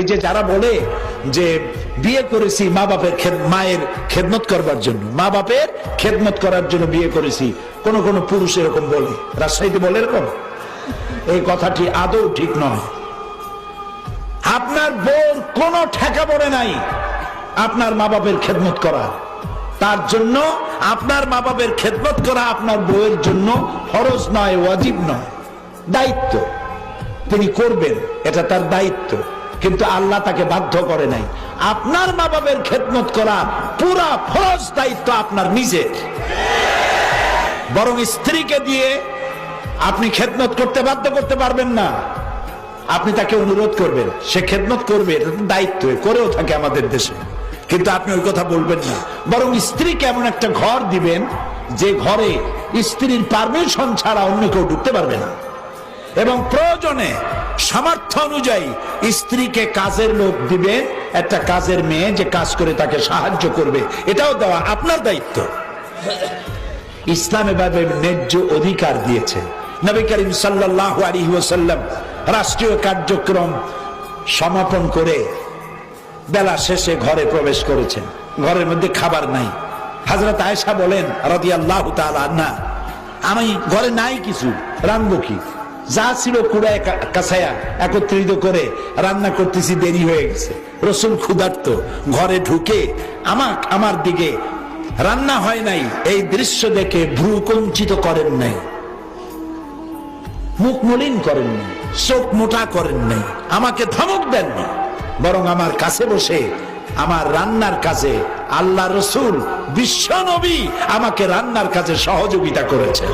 যে যারা বলে যে বিয়ে করেছি মা বাপের মায়ের খেদমত করবার জন্য, মা বাপের খেদমত করার জন্য বিয়ে করেছি, কোন কোন পুরুষ এরকম বলে, রাজশাহীতে বলে এরকম। এই কথাটি আদৌ ঠিক নয়। আপনার বউর কোনো ঠেকা পড়ে নাই আপনার মা বাপের খেদমত করা। তার জন্য আপনার মা বাপের খেদমত করা আপনার বউয়ের জন্য ফরজ নয়, ওয়াজিব নয়, দায়িত্ব। তিনি করবেন, এটা তার দায়িত্ব, কিন্তু আল্লাহ তাকে বাধ্য করে নাই। আপনার মা বাপের খেদমত করা পুরা ফরজ দায়িত্ব আপনার নিজের। বরং স্ত্রীকে দিয়ে আপনি খেদমত করতে বাধ্য করতে পারবেন না। আপনি তাকে অনুরোধ করবেন, সে খেদমত করবে, এটা দায়িত্ব, করেও থাকে আমাদের দেশে, কিন্তু আপনি ওই কথা বলবেন না। বরং স্ত্রীকে এমন একটা ঘর দিবেন যে ঘরে স্ত্রীর পারমিশন ছাড়া অন্য কেউ ঢুকতে পারবে না, এবং প্রয়োজনে সামর্থ্য অনুযায়ী স্ত্রীকে কাজের লোক দিবেন, একটা কাজের মেয়ে যে কাজ করে তাকে সাহায্য করবে, এটাও দেওয়া আপনার দায়িত্ব। ইসলাম এভাবে ন্যায্য অধিকার দিয়েছে। নবী করিম সাল্লাল্লাহু আলাইহি ওয়াসাল্লাম রাষ্ট্রীয় কার্যক্রম সমাপন করে বেলা শেষে ঘরে প্রবেশ করেছেন। ঘরের মধ্যে খাবার নাই। হযরত আয়েশা বলেন রাদিয়াল্লাহু তাআলা আনহা, আমি ঘরে নাই কিছু, রান্নাবো কি? যা ছিল কুড়ায় কাছায়া একত্রিত করে রান্না করতেছি, দেরি হয়ে গেছে। রাসূল ক্ষুধার্ত, ঘরে ঢুকে আমার দিকে রান্না হয় নাই এই দৃশ্য দেখে ভ্রু কুঞ্চিত করেন নাই, মুখ মলিন করেন নাই, চোখ মোটা করেন নাই, আমাকে ধমক দেননি, বরং আমার কাছে বসে আমার রান্নার কাজে আল্লাহ রসুল বিশ্ব নবী আমাকে রান্নার কাজে সহযোগিতা করেছেন।